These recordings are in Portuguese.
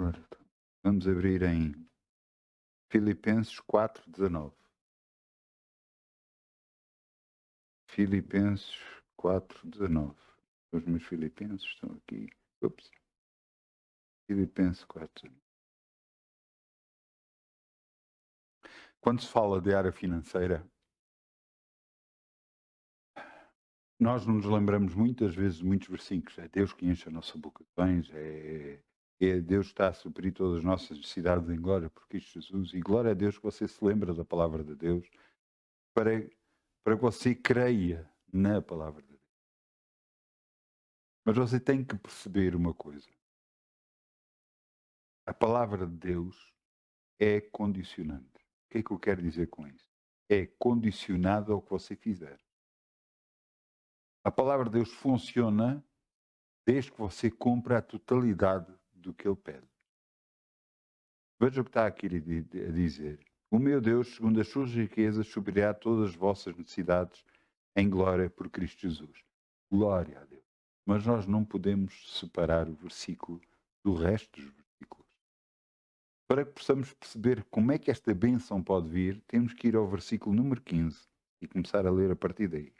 Ora, vamos abrir em Filipenses 4:19. Filipenses 4:19. Os meus filipenses estão aqui. Ups. Filipenses 4. Quando se fala de área financeira, nós nos lembramos muitas vezes de muitos versículos. É Deus que enche a nossa boca de bens, é Deus que está a suprir todas as nossas necessidades em glória por Cristo Jesus. E glória a Deus que você se lembra da palavra de Deus para, para que você creia na palavra de Deus. Mas você tem que perceber uma coisa. A palavra de Deus é condicionante. O que é que eu quero dizer com isso? É condicionado ao que você fizer. A palavra de Deus funciona desde que você cumpra a totalidade do que ele pede. Veja o que está aqui a dizer. O meu Deus, segundo as suas riquezas, suprirá todas as vossas necessidades em glória por Cristo Jesus. Glória a Deus. Mas nós não podemos separar o versículo do resto dos versículos. Para que possamos perceber como é que esta bênção pode vir, temos que ir ao versículo número 15 e começar a ler a partir daí.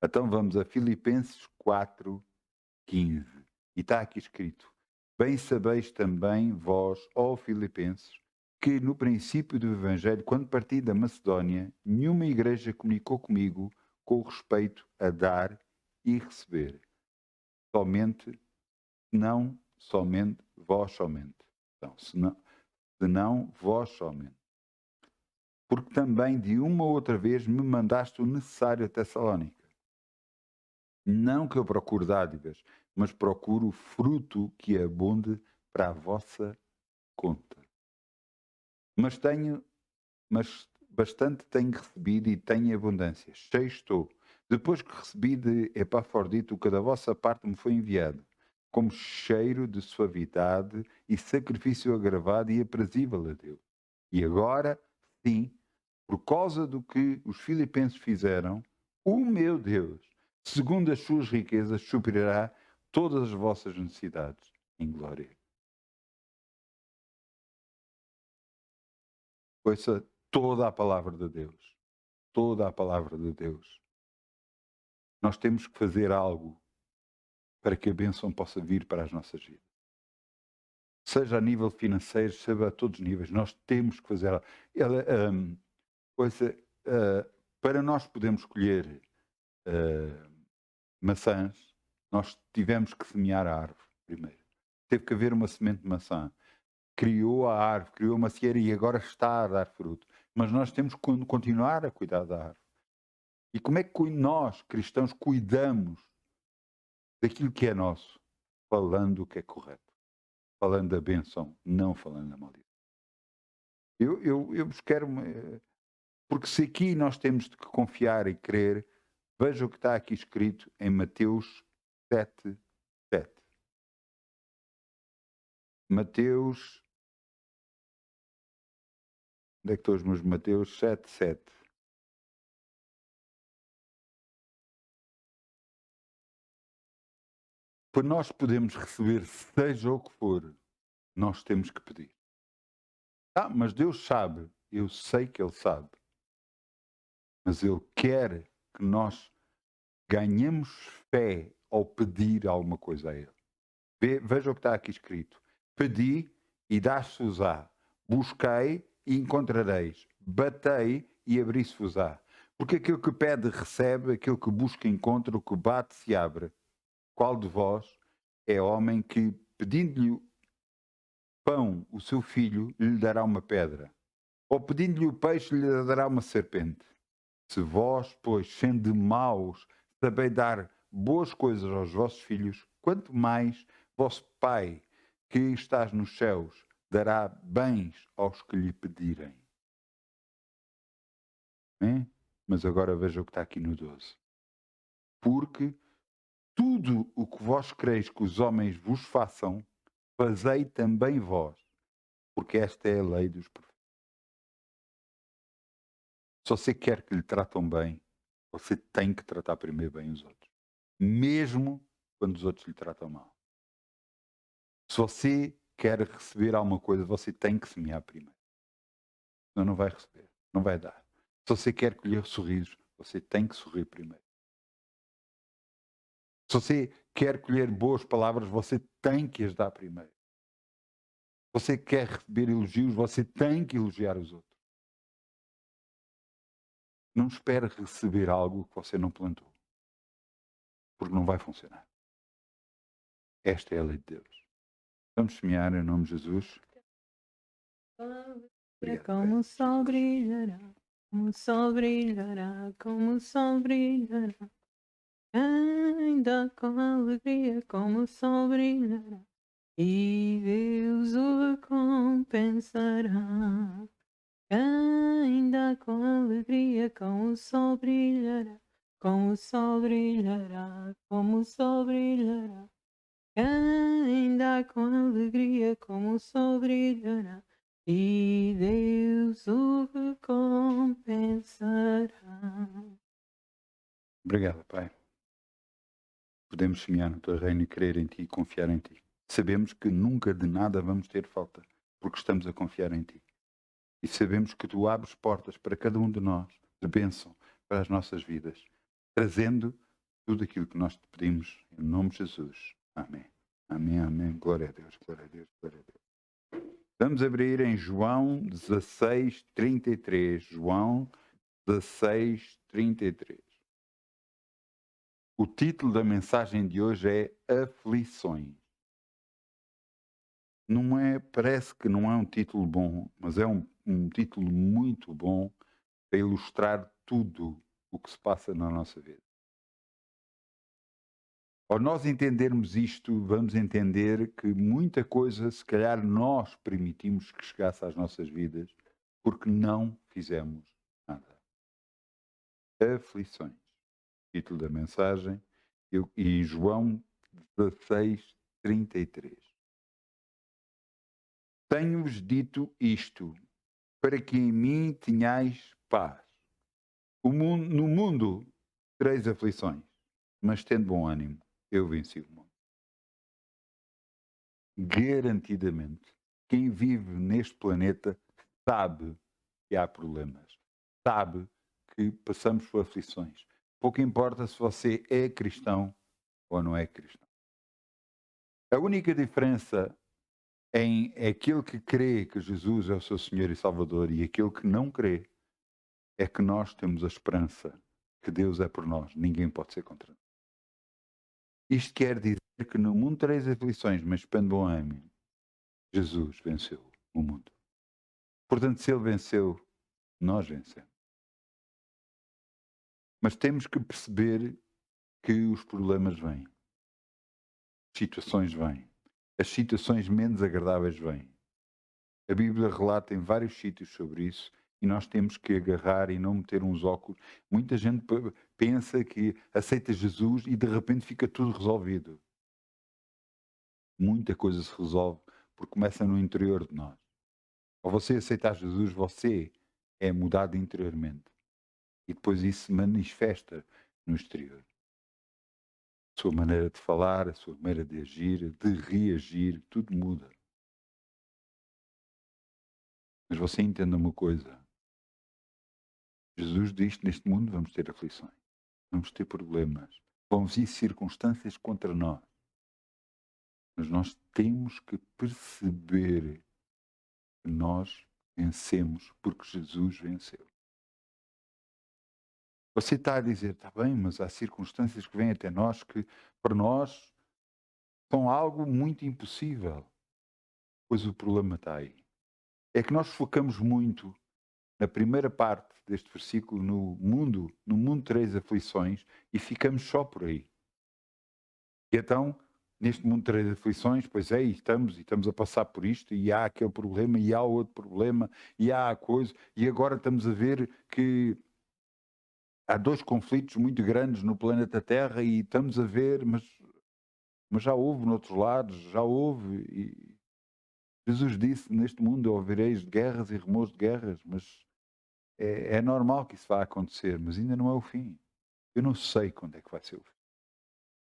Então vamos a Filipenses 4:15. E está aqui escrito: Bem sabeis também vós, ó Filipenses, que no princípio do Evangelho, quando parti da Macedónia, nenhuma igreja comunicou comigo com respeito a dar e receber. Somente, não somente, vós somente. Então, senão vós somente. Porque também de uma ou outra vez me mandaste o necessário a Tessalónica. Não que eu procure dádivas, mas procuro fruto que abunde para a vossa conta. Mas bastante tenho recebido e tenho abundância. Cheio estou. Depois que recebi de Epafrodito o que da vossa parte me foi enviado, como cheiro de suavidade e sacrifício agravado e aprazível a Deus. E agora, sim, por causa do que os filipenses fizeram, o meu Deus, segundo as suas riquezas, suprirá todas as vossas necessidades em glória. Ouça toda a palavra de Deus. Toda a palavra de Deus. Nós temos que fazer algo para que a bênção possa vir para as nossas vidas. Seja a nível financeiro, seja a todos os níveis, nós temos que fazer algo. Ouça, para nós podermos colher maçãs, nós tivemos que semear a árvore primeiro. Teve que haver uma semente de maçã. Criou a árvore, criou uma macieira e agora está a dar fruto. Mas nós temos que continuar a cuidar da árvore. E como é que nós, cristãos, cuidamos daquilo que é nosso? Falando o que é correto. Falando da bênção, não falando da maldição. Eu vos quero... Porque se aqui nós temos de confiar e crer, veja o que está aqui escrito em Mateus 7:7. Mateus... Onde é que estão os meus Mateus 7:7? Para nós podermos receber, seja o que for, nós temos que pedir. Mas Deus sabe, eu sei que Ele sabe, mas Ele quer que nós ganhemos fé ao pedir alguma coisa a Ele. Veja o que está aqui escrito: Pedi e dá-se-vos-á, busquei e encontrareis, batei e abri-se-vos-á. Porque aquele que pede recebe, aquele que busca encontra, o que bate se abre. Qual de vós é homem que, pedindo-lhe pão, o seu filho, lhe dará uma pedra? Ou pedindo-lhe o peixe, lhe dará uma serpente? Se vós, pois, sendo maus, sabeis dar boas coisas aos vossos filhos, quanto mais vosso Pai, que estás nos céus, dará bens aos que lhe pedirem. Hein? Mas agora veja o que está aqui no 12. Porque tudo o que vós quereis que os homens vos façam, fazei também vós, porque esta é a lei dos profetas. Se você quer que lhe tratam bem, você tem que tratar primeiro bem os outros. Mesmo quando os outros lhe tratam mal. Se você quer receber alguma coisa, você tem que semear primeiro. Senão não vai receber, não vai dar. Se você quer colher sorrisos, você tem que sorrir primeiro. Se você quer colher boas palavras, você tem que as dar primeiro. Se você quer receber elogios, você tem que elogiar os outros. Não espere receber algo que você não plantou, porque não vai funcionar. Esta é a lei de Deus. Vamos semear em nome de Jesus. Obrigado, Como o Pai. sol brilhará, como o sol brilhará, como o sol brilhará. Ainda com alegria, como o sol brilhará. E Deus o recompensará. Ainda com alegria, como o sol brilhará. Como o sol brilhará, como o sol brilhará. Ainda com alegria, como o sol brilhará. E Deus o recompensará. Obrigado, Pai. Podemos semear no teu reino e crer em ti e confiar em ti. Sabemos que nunca de nada vamos ter falta, porque estamos a confiar em ti. E sabemos que tu abres portas para cada um de nós, de bênção para as nossas vidas, trazendo tudo aquilo que nós te pedimos, em nome de Jesus. Amém. Amém, amém. Glória a Deus, glória a Deus, glória a Deus. Vamos abrir em João 16, 33. João 16, 33. O título da mensagem de hoje é Aflições. Não é, parece que não é um título bom, mas é um título muito bom para ilustrar tudo o que se passa na nossa vida. Ao nós entendermos isto, vamos entender que muita coisa, se calhar, nós permitimos que chegasse às nossas vidas porque não fizemos nada. Aflições. Título da mensagem, e João 16, 33. Tenho-vos dito isto, para que em mim tenhais paz. No mundo tereis aflições, mas tendo bom ânimo, eu venci o mundo. Garantidamente, quem vive neste planeta sabe que há problemas, sabe que passamos por aflições. Pouco importa se você é cristão ou não é cristão. A única diferença em aquele que crê que Jesus é o seu Senhor e Salvador e aquele que não crê é que nós temos a esperança que Deus é por nós, ninguém pode ser contra nós. Isto quer dizer que no mundo tereis aflições, mas pende bom ânimo. Jesus venceu o mundo. Portanto, se ele venceu, nós vencemos. Mas temos que perceber que os problemas vêm. As situações vêm. As situações menos agradáveis vêm. A Bíblia relata em vários sítios sobre isso e nós temos que agarrar e não meter uns óculos. Muita gente pensa que aceita Jesus e de repente fica tudo resolvido. Muita coisa se resolve porque começa no interior de nós. Ao você aceitar Jesus, você é mudado interiormente. E depois isso se manifesta no exterior. A sua maneira de falar, a sua maneira de agir, de reagir, tudo muda. Mas você entenda uma coisa. Jesus diz que neste mundo vamos ter aflições. Vamos ter problemas. Vão vir circunstâncias contra nós. Mas nós temos que perceber que nós vencemos porque Jesus venceu. Você está a dizer, está bem, mas há circunstâncias que vêm até nós que, para nós, são algo muito impossível. Pois o problema está aí. É que nós focamos muito na primeira parte deste versículo, no mundo tereis aflições, e ficamos só por aí. E então, neste mundo tereis aflições, pois é, e estamos a passar por isto, e há aquele problema, e há outro problema, e há a coisa, e agora estamos a ver que há dois conflitos muito grandes no planeta Terra, e estamos a ver, mas já houve noutros lados, já houve, e Jesus disse, neste mundo ouvireis de guerras e rumores de guerras, mas é normal que isso vá acontecer, mas ainda não é o fim. Eu não sei quando é que vai ser o fim.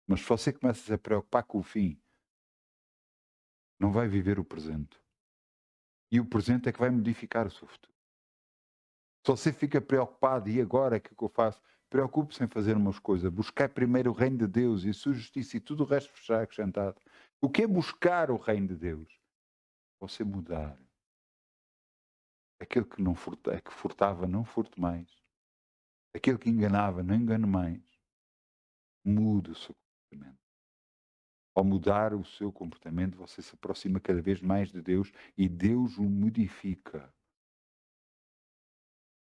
Mas se você começa a se preocupar com o fim, não vai viver o presente. E o presente é que vai modificar o seu futuro. Se você fica preocupado, e agora o que é que eu faço? Preocupe-se em fazer umas coisas. Buscar primeiro o reino de Deus e a sua justiça e tudo o resto será acrescentado. O que é buscar o reino de Deus? Você mudar. Aquele que não furta, que furtava, não furte mais. Aquele que enganava, não engane mais. Mude o seu comportamento. Ao mudar o seu comportamento, você se aproxima cada vez mais de Deus e Deus o modifica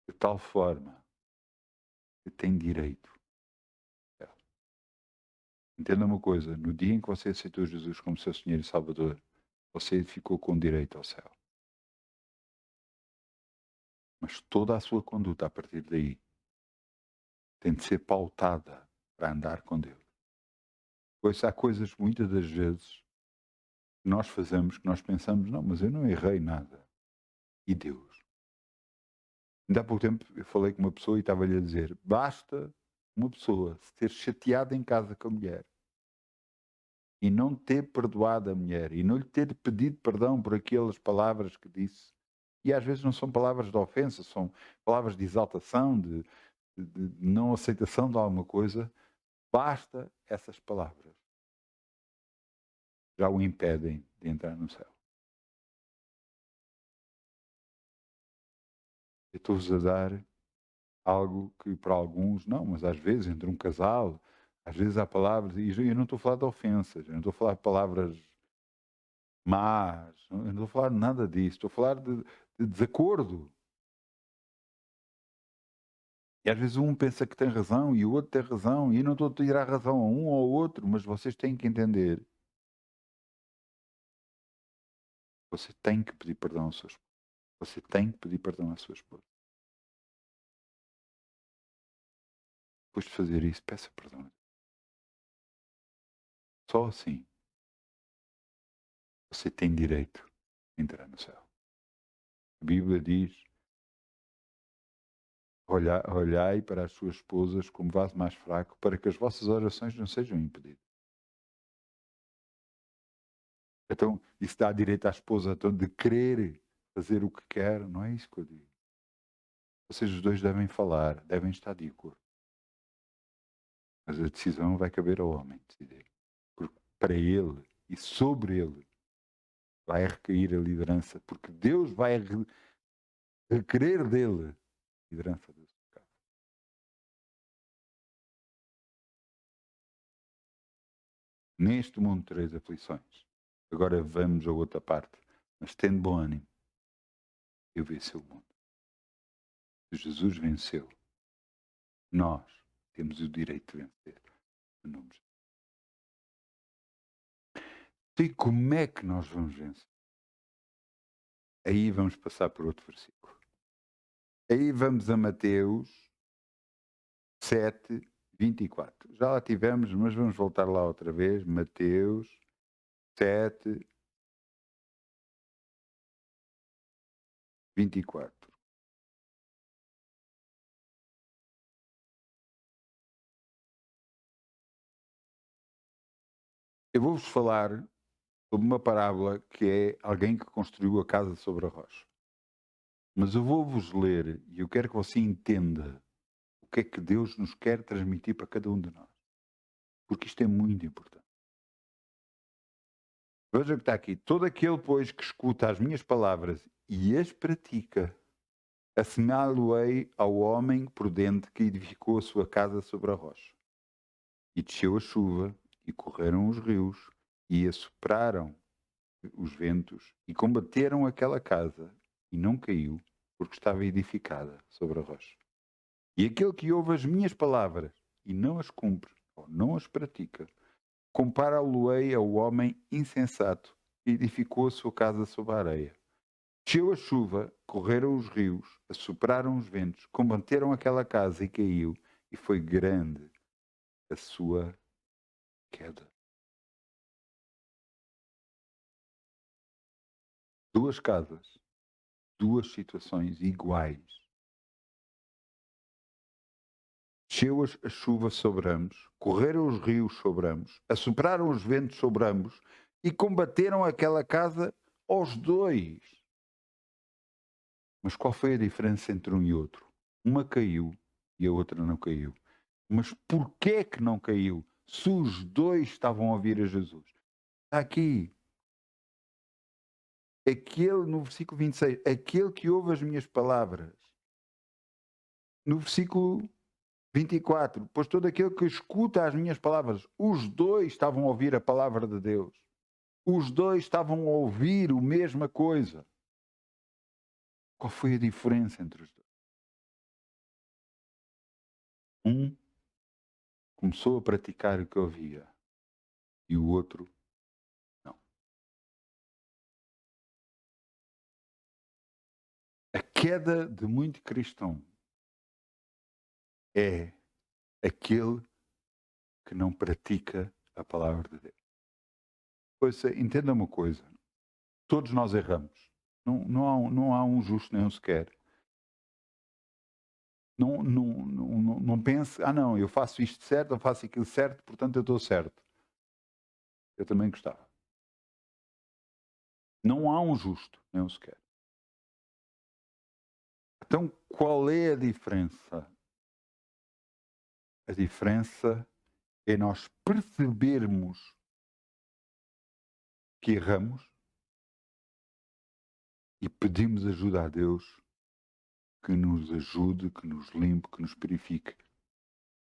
de tal forma que tem direito. Entenda uma coisa, no dia em que você aceitou Jesus como seu Senhor e Salvador, você ficou com direito ao céu. Mas toda a sua conduta a partir daí tem de ser pautada para andar com Deus. Pois há coisas, muitas das vezes, que nós fazemos, que nós pensamos, não, mas eu não errei nada. E Deus? Ainda há pouco tempo eu falei com uma pessoa e estava-lhe a dizer, basta uma pessoa se ter chateado em casa com a mulher e não ter perdoado a mulher e não lhe ter pedido perdão por aquelas palavras que disse. E às vezes não são palavras de ofensa, são palavras de exaltação, de não aceitação de alguma coisa. Basta essas palavras. Já o impedem de entrar no céu. Eu estou-vos a dar algo que para alguns, não, mas às vezes entre um casal, às vezes há palavras, e eu não estou a falar de ofensas, eu não estou a falar de palavras más, eu não estou a falar de nada disso, estou a falar de desacordo. E às vezes um pensa que tem razão e o outro tem razão, e eu não estou a tirar razão a um ou ao outro, mas vocês têm que entender. Você tem que pedir perdão ao seu esposo. Você tem que pedir perdão à sua esposa. Depois de fazer isso, peça perdão. Só assim você tem direito a entrar no céu. A Bíblia diz: olhai para as suas esposas como vaso mais fraco, para que as vossas orações não sejam impedidas. Então, isso dá direito à esposa então, de querer fazer o que quer, não é isso que eu digo. Vocês os dois devem falar, devem estar de acordo. Mas a decisão vai caber ao homem decidir. Porque para ele e sobre ele vai recair a liderança, porque Deus vai requerer dele a liderança da sua casa. Neste mundo tereis aflições. Agora vamos a outra parte. Mas tendo bom ânimo, eu venci o mundo. Se Jesus venceu, nós temos o direito de vencer. Em nome de Jesus. E como é que nós vamos vencer? Aí vamos passar por outro versículo. Aí vamos a Mateus 7, 24. Já lá tivemos, mas vamos voltar lá outra vez. Mateus 7, 24. Eu vou-vos falar sobre uma parábola que é alguém que construiu a casa sobre a rocha. Mas eu vou-vos ler e eu quero que você entenda o que é que Deus nos quer transmitir para cada um de nós. Porque isto é muito importante. Veja o que está aqui. Todo aquele, pois, que escuta as minhas palavras e as pratica, assemelhá-lo-ei ao homem prudente que edificou a sua casa sobre a rocha. E desceu a chuva, e correram os rios, e assopraram os ventos, e combateram aquela casa, e não caiu, porque estava edificada sobre a rocha. E aquele que ouve as minhas palavras, e não as cumpre, ou não as pratica, compara-lo-ei ao homem insensato, que edificou a sua casa sobre a areia. Desceu a chuva, correram os rios, assopraram os ventos, combateram aquela casa e caiu, e foi grande a sua queda. Duas casas, duas situações iguais. Desceu a chuva sobre ambos, correram os rios sobre ambos, assopraram os ventos sobre ambos, e combateram aquela casa aos dois. Mas qual foi a diferença entre um e outro? Uma caiu e a outra não caiu. Mas porquê que não caiu? Se os dois estavam a ouvir a Jesus. Está aqui. Aquele, no versículo 26, aquele que ouve as minhas palavras. No versículo 24, pois todo aquele que escuta as minhas palavras. Os dois estavam a ouvir a palavra de Deus. Os dois estavam a ouvir a mesma coisa. Qual foi a diferença entre os dois? Um começou a praticar o que ouvia e o outro não. A queda de muito cristão é aquele que não pratica a palavra de Deus. Pois entenda uma coisa, todos nós erramos. Não há um justo nem um sequer. Não pense, não, eu faço isto certo, eu faço aquilo certo, portanto eu estou certo. Eu também gostava. Não há um justo nem um sequer. Então qual é a diferença? A diferença é nós percebermos que erramos e pedimos ajuda a Deus que nos ajude, que nos limpe, que nos purifique.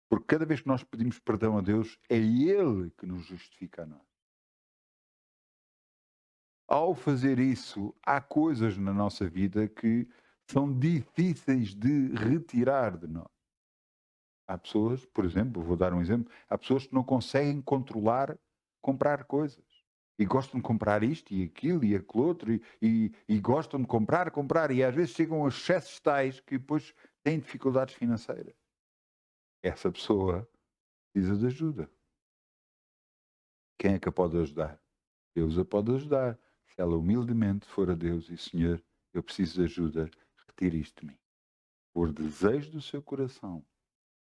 Porque cada vez que nós pedimos perdão a Deus, é Ele que nos justifica a nós. Ao fazer isso, há coisas na nossa vida que são difíceis de retirar de nós. Há pessoas, por exemplo, vou dar um exemplo, há pessoas que não conseguem controlar comprar coisas. E gostam de comprar isto e aquilo e aquilo outro e gostam de comprar e às vezes chegam a excessos tais que depois têm dificuldades financeiras. Essa pessoa precisa de ajuda. Quem é que a pode ajudar? Deus a pode ajudar. Se ela humildemente for a Deus e Senhor, eu preciso de ajuda, retire isto de mim. Por desejo do seu coração,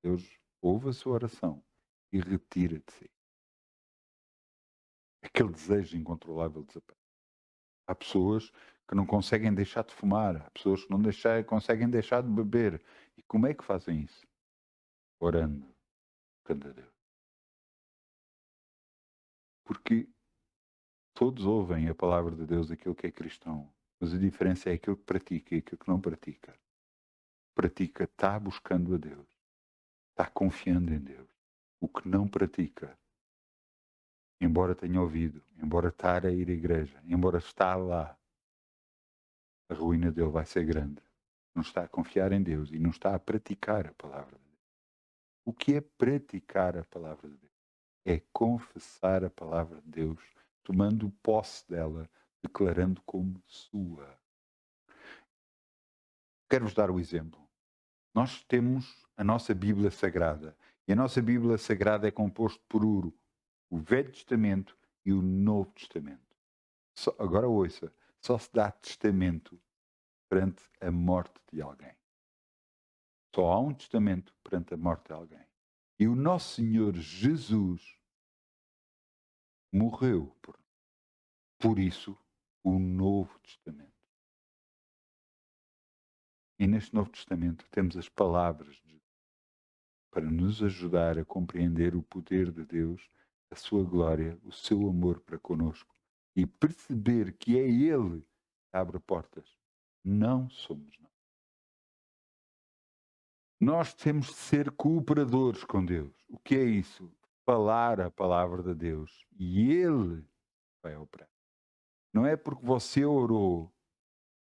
Deus ouve a sua oração e retira de si. Aquele desejo incontrolável desaparece. Há pessoas que não conseguem deixar de fumar, há pessoas que não conseguem deixar de beber. E como é que fazem isso? Orando, buscando a Deus. Porque todos ouvem a palavra de Deus, aquilo que é cristão, mas a diferença é aquilo que pratica e aquilo que não pratica. Pratica está buscando a Deus, está confiando em Deus. O que não pratica, embora tenha ouvido, embora estar a ir à igreja, embora está lá, a ruína dele vai ser grande. Não está a confiar em Deus e não está a praticar a palavra de Deus. O que é praticar a palavra de Deus? É confessar a palavra de Deus, tomando posse dela, declarando como sua. Quero-vos dar o exemplo. Nós temos a nossa Bíblia Sagrada. E a nossa Bíblia Sagrada é composta por o Velho Testamento e o Novo Testamento. Agora ouça, só se dá testamento perante a morte de alguém. Só há um testamento perante a morte de alguém. E o nosso Senhor Jesus morreu por isso o Novo Testamento. E neste Novo Testamento temos as palavras de Jesus para nos ajudar a compreender o poder de Deus, a sua glória, o seu amor para conosco e perceber que é Ele que abre portas, não somos nós. Nós temos de ser cooperadores com Deus. O que é isso? Falar a palavra de Deus e Ele vai operar. Não é porque você orou,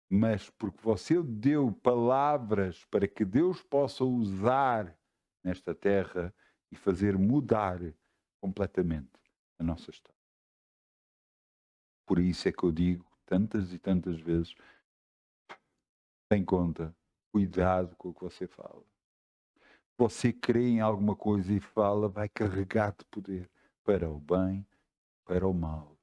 mas porque você deu palavras para que Deus possa usar nesta terra e fazer mudar completamente a nossa história. Por isso é que eu digo tantas e tantas vezes, tem conta, cuidado com o que você fala. Você crê em alguma coisa e fala, vai carregar de poder para o bem, para o mal.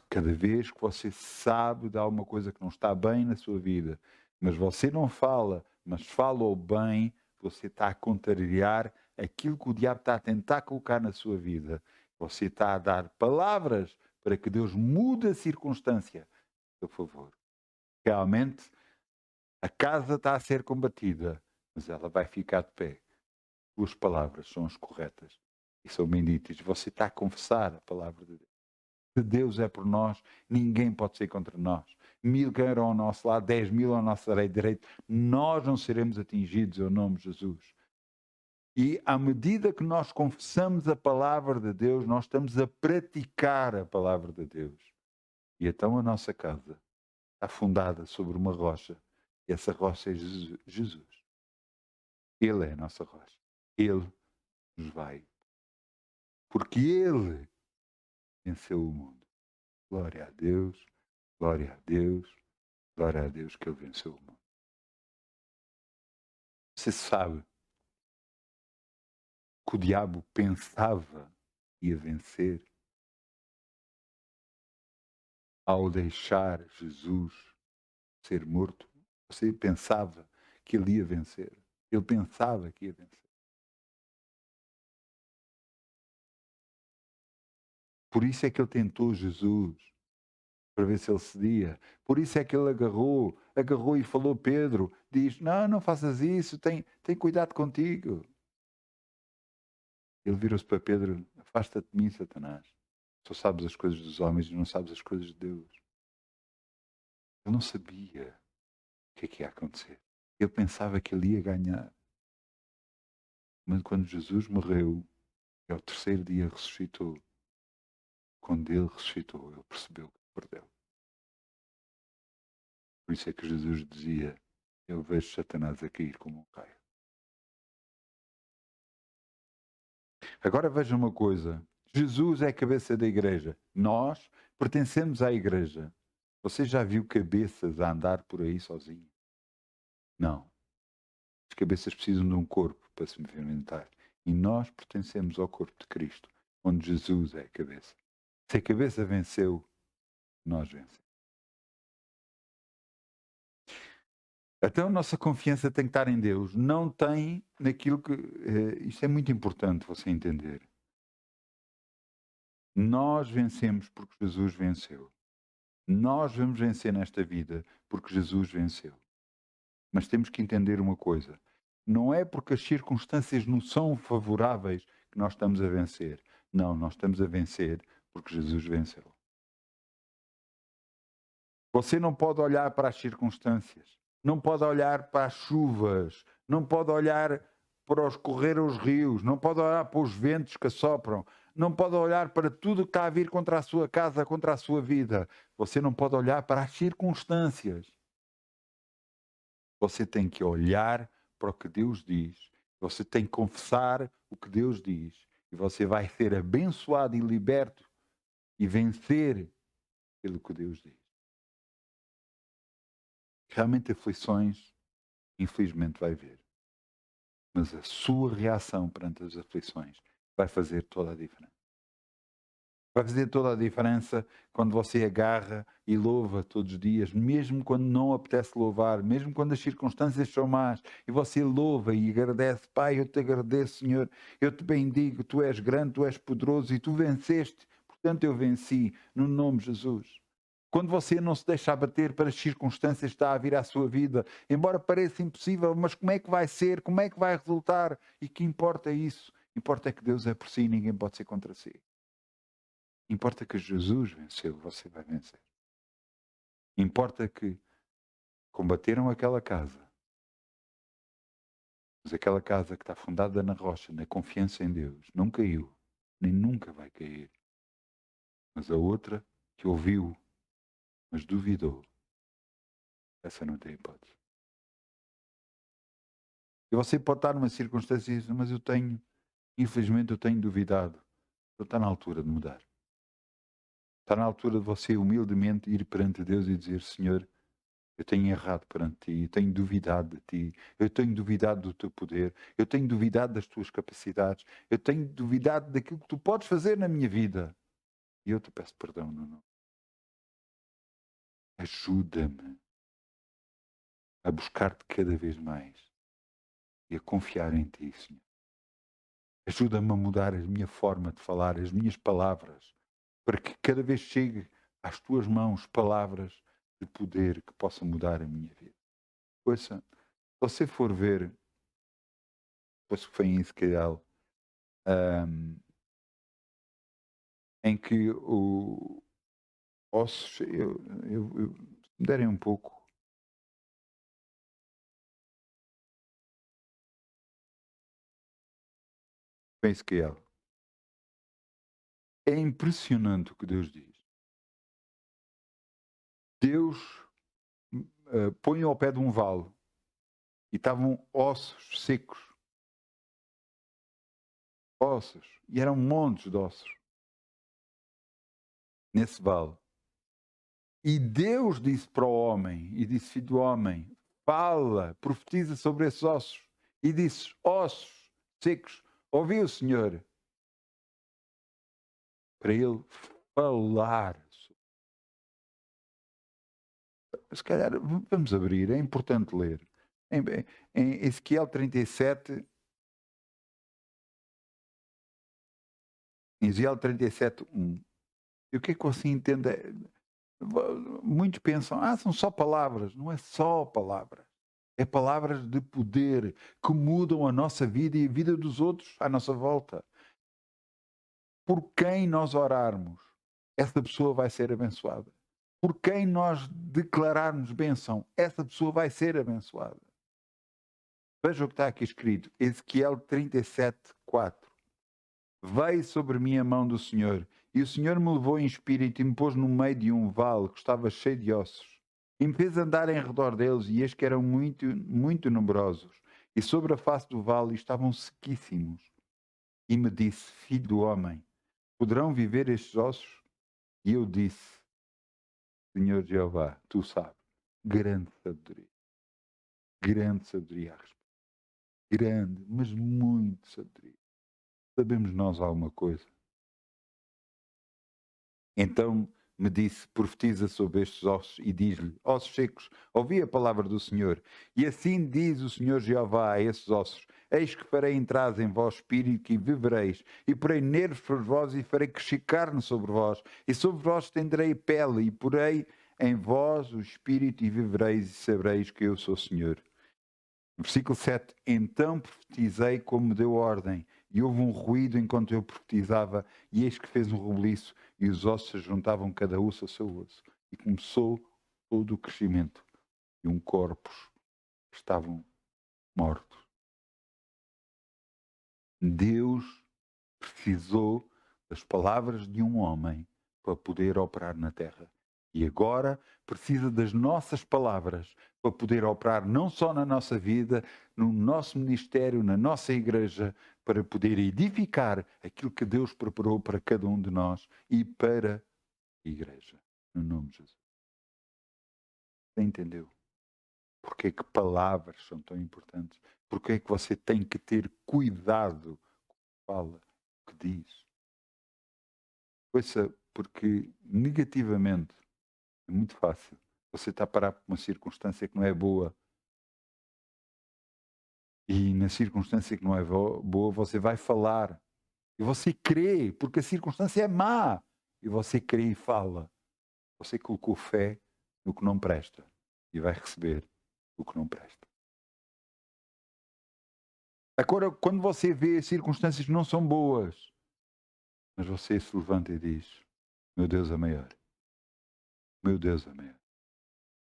Cada vez que você sabe de alguma coisa que não está bem na sua vida, mas você não fala, mas fala o bem, você está a contrariar aquilo que o diabo está a tentar colocar na sua vida. Você está a dar palavras para que Deus mude a circunstância a seu favor. Realmente, a casa está a ser combatida, mas ela vai ficar de pé. Suas palavras são as corretas e são benditas. Você está a confessar a palavra de Deus. Se Deus é por nós, ninguém pode ser contra nós. 1000 cairão ao nosso lado, 10.000 ao nosso direito, nós não seremos atingidos em nome de Jesus. E à medida que nós confessamos a palavra de Deus, nós estamos a praticar a palavra de Deus. E então a nossa casa está fundada sobre uma rocha, e essa rocha é Jesus. Ele é a nossa rocha. Ele nos vai. Porque Ele venceu o mundo. Glória a Deus, glória a Deus, glória a Deus que Ele venceu o mundo. Você sabe que o diabo pensava que ia vencer ao deixar Jesus ser morto? Você pensava que ele ia vencer? Ele pensava que ia vencer. Por isso é que ele tentou Jesus, para ver se ele cedia. Por isso é que ele agarrou e falou a Pedro, diz, não faças isso, tem cuidado contigo. Ele virou-se para Pedro, afasta-te de mim, Satanás. Só sabes as coisas dos homens e não sabes as coisas de Deus. Ele não sabia o que ia acontecer. Ele pensava que ele ia ganhar. Mas quando Jesus morreu, e ao terceiro dia ressuscitou, quando ele ressuscitou, ele percebeu que perdeu. Por isso é que Jesus dizia, eu vejo Satanás a cair como um raio. Agora veja uma coisa, Jesus é a cabeça da igreja. Nós pertencemos à igreja. Você já viu cabeças a andar por aí sozinho? Não. As cabeças precisam de um corpo para se movimentar. E nós pertencemos ao corpo de Cristo, onde Jesus é a cabeça. Se a cabeça venceu, nós vencemos. Então a nossa confiança tem que estar em Deus. Não tem naquilo que... isto é muito importante você entender. Nós vencemos porque Jesus venceu. Nós vamos vencer nesta vida porque Jesus venceu. Mas temos que entender uma coisa. Não é porque as circunstâncias não são favoráveis que nós estamos a vencer. Não, nós estamos a vencer porque Jesus venceu. Você não pode olhar para as circunstâncias. Não pode olhar para as chuvas. Não pode olhar para os correr os rios. Não pode olhar para os ventos que assopram. Não pode olhar para tudo que está a vir contra a sua casa, contra a sua vida. Você não pode olhar para as circunstâncias. Você tem que olhar para o que Deus diz. Você tem que confessar o que Deus diz. E você vai ser abençoado e liberto e vencer pelo que Deus diz. Realmente aflições, infelizmente vai haver. Mas a sua reação perante as aflições vai fazer toda a diferença. Vai fazer toda a diferença quando você agarra e louva todos os dias, mesmo quando não apetece louvar, mesmo quando as circunstâncias são más, e você louva e agradece. Pai, eu te agradeço, Senhor, eu te bendigo, tu és grande, tu és poderoso e tu venceste, portanto eu venci, no nome de Jesus. Quando você não se deixa abater para as circunstâncias que está a vir à sua vida, embora pareça impossível, mas como é que vai ser, como é que vai resultar, e que importa isso? Importa é que Deus é por si e ninguém pode ser contra si. Importa que Jesus venceu, você vai vencer. Importa que combateram aquela casa, mas aquela casa que está fundada na rocha, na confiança em Deus, não caiu, nem nunca vai cair. Mas a outra que ouviu, mas duvidou, essa não tem hipótese. E você pode estar numa circunstância e dizer, mas infelizmente eu tenho duvidado. Então está na altura de mudar. Está na altura de você humildemente ir perante Deus e dizer, Senhor, eu tenho errado perante Ti, eu tenho duvidado de Ti, eu tenho duvidado do Teu poder, eu tenho duvidado das Tuas capacidades, eu tenho duvidado daquilo que Tu podes fazer na minha vida. E eu te peço perdão, não. Ajuda-me a buscar-te cada vez mais e a confiar em Ti, Senhor. Ajuda-me a mudar a minha forma de falar, as minhas palavras, para que cada vez chegue às tuas mãos palavras de poder que possam mudar a minha vida. Ouça, se você for ver, depois que foi em Ezequiel, ahm, em que o ossos, se me derem um pouco, foi em Ezequiel. É impressionante o que Deus diz. Deus põe ao pé de um vale e estavam ossos secos, ossos, e eram montes de ossos nesse vale. E Deus disse para o homem, e disse: filho do homem, fala, profetiza sobre esses ossos. E disse: ossos secos, ouvi o Senhor, para ele falar. Se calhar, vamos abrir, é importante ler. Em Ezequiel 37, em Ezequiel 37, 1. E o que é que você entende? Muitos pensam, são só palavras. Não é só palavras. É palavras de poder que mudam a nossa vida e a vida dos outros à nossa volta. Por quem nós orarmos, essa pessoa vai ser abençoada. Por quem nós declararmos bênção, essa pessoa vai ser abençoada. Veja o que está aqui escrito. Ezequiel 37, 4. Veio sobre mim a mão do Senhor, e o Senhor me levou em espírito e me pôs no meio de um vale que estava cheio de ossos. E me fez andar em redor deles, e eis que eram muito, muito numerosos. E sobre a face do vale estavam sequíssimos. E me disse: filho do homem, poderão viver estes ossos? E eu disse: Senhor Jeová, tu sabes. Grande sabedoria. Grande sabedoria a respeito. Grande, mas muito sabedoria. Sabemos nós alguma coisa? Então me disse: profetiza sobre estes ossos e diz-lhe: ossos secos, ouvi a palavra do Senhor. E assim diz o Senhor Jeová a esses ossos: eis que farei entrar em vós espírito e vivereis, e porei nervos por vós e farei crescer carne sobre vós, e sobre vós estenderei pele, e porei em vós o espírito e vivereis e sabereis que eu sou o Senhor. Versículo 7. Então profetizei como me deu ordem, e houve um ruído enquanto eu profetizava, e eis que fez um rebuliço, e os ossos se juntavam cada osso ao seu osso. E começou todo o crescimento, e um corpos estavam mortos. Deus precisou das palavras de um homem para poder operar na terra. E agora precisa das nossas palavras para poder operar não só na nossa vida, no nosso ministério, na nossa igreja, para poder edificar aquilo que Deus preparou para cada um de nós e para a igreja. No nome de Jesus. Você entendeu? Porque é que palavras são tão importantes? Porque é que você tem que ter cuidado com o que fala, o que diz? Ouça, porque negativamente é muito fácil. Você está a parar por uma circunstância que não é boa. E na circunstância que não é boa, você vai falar. E você crê, porque a circunstância é má. E você crê e fala. Você colocou fé no que não presta. E vai receber o que não presta. Agora, quando você vê circunstâncias que não são boas, mas você se levanta e diz: meu Deus é maior. Meu Deus é maior.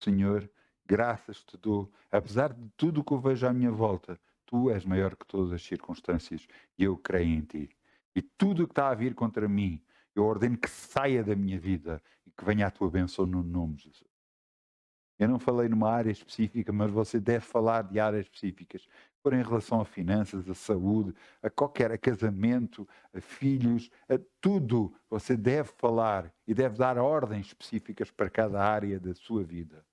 Senhor, graças te dou. Apesar de tudo o que eu vejo à minha volta, tu és maior que todas as circunstâncias e eu creio em ti. E tudo o que está a vir contra mim, eu ordeno que saia da minha vida e que venha a tua bênção no nome de Jesus. Eu não falei numa área específica, mas você deve falar de áreas específicas. For em relação a finanças, a saúde, a casamento, a filhos, a tudo. Você deve falar e deve dar ordens específicas para cada área da sua vida.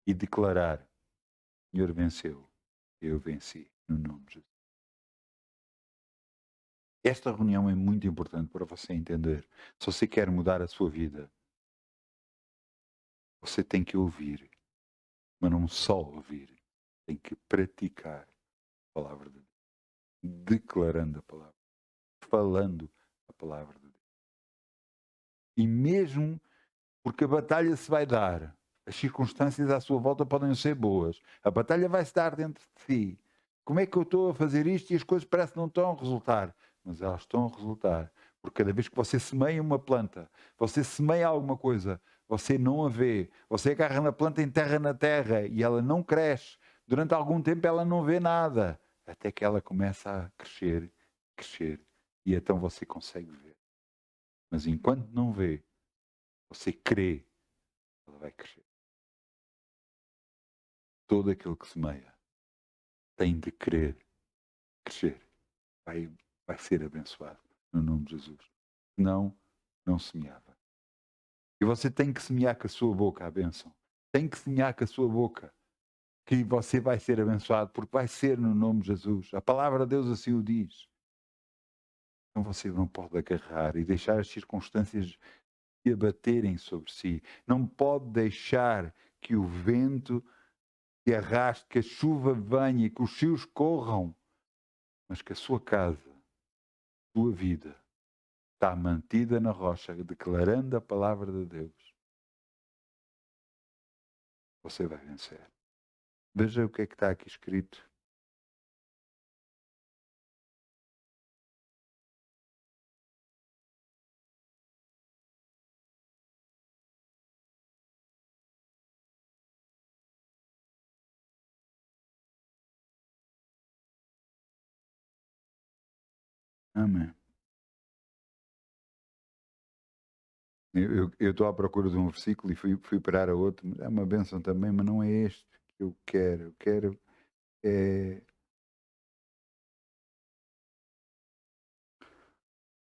E declarar: o Senhor venceu, eu venci, no nome de Jesus. Esta reunião é muito importante para você entender. Se você quer mudar a sua vida, você tem que ouvir, mas não só ouvir, tem que praticar a palavra de Deus, declarando a palavra, falando a palavra de Deus. E mesmo porque a batalha se vai dar, as circunstâncias à sua volta podem ser boas, a batalha vai se dar dentro de si. Como é que eu estou a fazer isto e as coisas parecem que não estão a resultar? Mas elas estão a resultar. Porque cada vez que você semeia uma planta, você semeia alguma coisa, você não a vê, você agarra na planta, enterra na terra e ela não cresce. Durante algum tempo ela não vê nada, até que ela começa a crescer, crescer, e então você consegue ver. Mas enquanto não vê, você crê, ela vai crescer. Todo aquele que semeia tem de querer crescer. Vai ser abençoado no nome de Jesus. Não, não semeava. E você tem que semear com a sua boca a bênção. Tem que semear com a sua boca que você vai ser abençoado, porque vai ser no nome de Jesus. A palavra de Deus assim o diz. Então você não pode agarrar e deixar as circunstâncias se abaterem sobre si. Não pode deixar que o vento te arraste, que a chuva venha, que os rios corram, mas que a sua casa, a sua vida, está mantida na rocha, declarando a palavra de Deus. Você vai vencer. Veja o que é que está aqui escrito. Amém. Eu estou à procura de um versículo e fui parar a outro. É uma bênção também, mas não é este que eu quero. Eu quero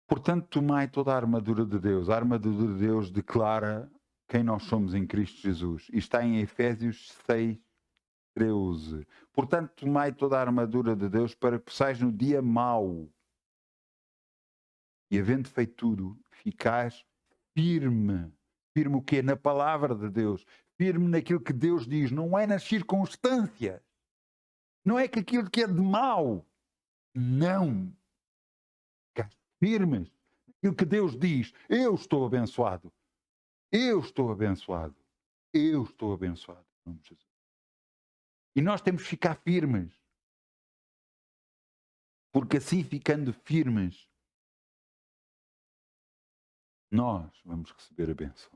Portanto, tomai toda a armadura de Deus. A armadura de Deus declara quem nós somos em Cristo Jesus. E está em Efésios 6, 13. Portanto, tomai toda a armadura de Deus para que possais no dia mau e havendo feito tudo, ficais firme. Firme o quê? Na palavra de Deus. Firme naquilo que Deus diz. Não é nas circunstâncias. Não é que aquilo que é de mau. Não. Ficais firmes. Aquilo que Deus diz. Eu estou abençoado. Eu estou abençoado. Eu estou abençoado. Em nome de Jesus. E nós temos que ficar firmes. Porque assim, ficando firmes, nós vamos receber a bênção.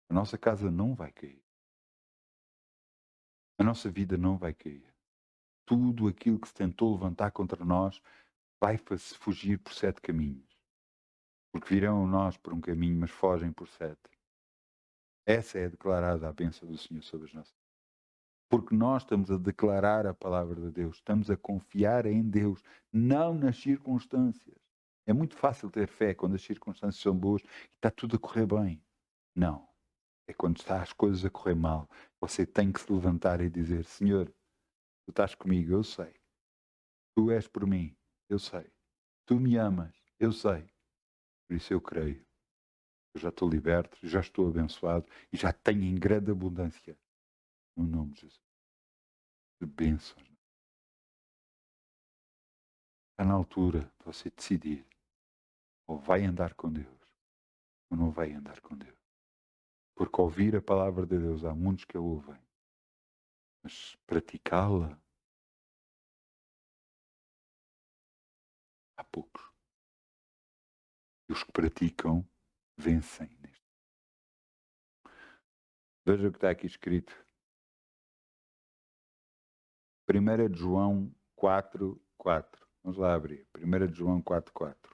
A nossa casa não vai cair. A nossa vida não vai cair. Tudo aquilo que se tentou levantar contra nós vai fugir por 7 caminhos. Porque virão nós por um caminho, mas fogem por 7. Essa é declarada a bênção do Senhor sobre as nossas. Porque nós estamos a declarar a palavra de Deus, estamos a confiar em Deus, não nas circunstâncias. É muito fácil ter fé quando as circunstâncias são boas e está tudo a correr bem. Não. É quando está as coisas a correr mal. Você tem que se levantar e dizer: Senhor, tu estás comigo, eu sei. Tu és por mim, eu sei. Tu me amas, eu sei. Por isso eu creio. Eu já estou liberto, já estou abençoado e já tenho em grande abundância. No nome de Jesus. De bênçãos. Está na altura de você decidir. Ou vai andar com Deus, ou não vai andar com Deus. Porque ouvir a palavra de Deus, há muitos que a ouvem. Mas praticá-la, há poucos. E os que praticam, vencem neste. Veja o que está aqui escrito. 1 de João 4, 4. Vamos lá abrir. 1 de João 4, 4.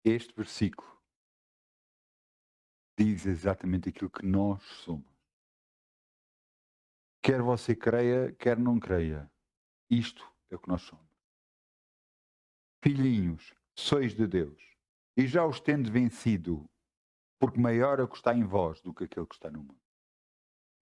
Este versículo diz exatamente aquilo que nós somos. Quer você creia, quer não creia. Isto é o que nós somos. Filhinhos, sois de Deus, e já os tendo vencido, porque maior é o que está em vós do que aquele que está no mundo.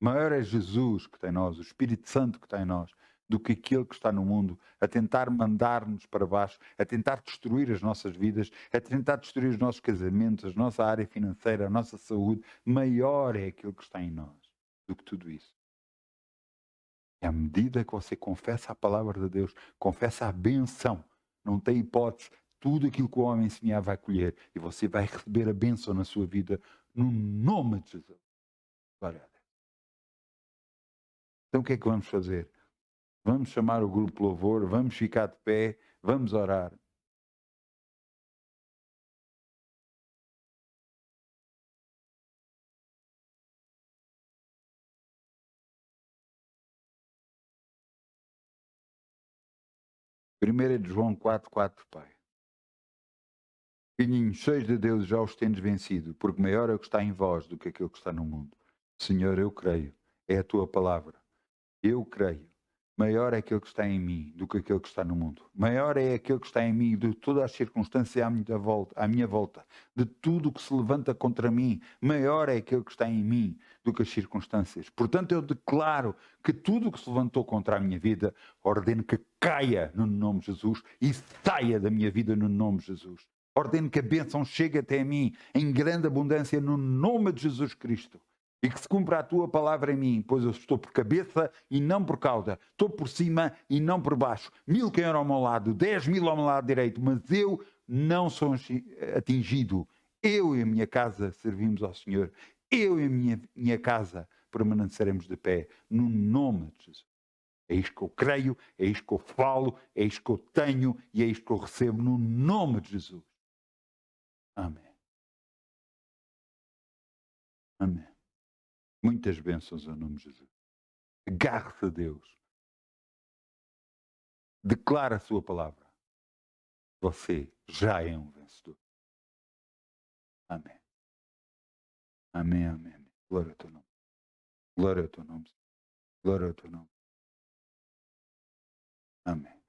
Maior é Jesus que está em nós, o Espírito Santo que está em nós, do que aquele que está no mundo, a tentar mandar-nos para baixo, a tentar destruir as nossas vidas, a tentar destruir os nossos casamentos, a nossa área financeira, a nossa saúde. Maior é aquele que está em nós do que tudo isso. E à medida que você confessa a palavra de Deus, confessa a benção, não tem hipótese, tudo aquilo que o homem semear vai colher. E você vai receber a bênção na sua vida, no nome de Jesus. Glória a Deus. Então o que é que vamos fazer? Vamos chamar o grupo Louvor, vamos ficar de pé, vamos orar. Primeiro é de João 4:4, Pai. Filhinhos, cheios de Deus, já os tendes vencido, porque maior é o que está em vós do que aquele que está no mundo. Senhor, eu creio, é a tua palavra. Eu creio. Maior é aquele que está em mim do que aquele que está no mundo. Maior é aquele que está em mim de todas as circunstâncias à minha volta, de tudo o que se levanta contra mim. Maior é aquele que está em mim do que as circunstâncias. Portanto, eu declaro que tudo o que se levantou contra a minha vida, ordeno que caia no nome de Jesus e saia da minha vida no nome de Jesus. Ordeno que a bênção chegue até mim em grande abundância no nome de Jesus Cristo. E que se cumpra a tua palavra em mim, pois eu estou por cabeça e não por cauda. Estou por cima e não por baixo. 1000 cairão ao meu lado, 10.000 ao meu lado direito, mas eu não sou atingido. Eu e a minha casa servimos ao Senhor. Eu e a minha casa permaneceremos de pé, no nome de Jesus. É isto que eu creio, é isto que eu falo, é isto que eu tenho e é isto que eu recebo no nome de Jesus. Amém. Amém. Muitas bênçãos em nome de Jesus. Agarre-se a Deus. Declara a sua palavra. Você já é um vencedor. Amém. Amém, amém. Glória ao teu nome. Glória ao teu nome. Glória ao teu nome. Amém.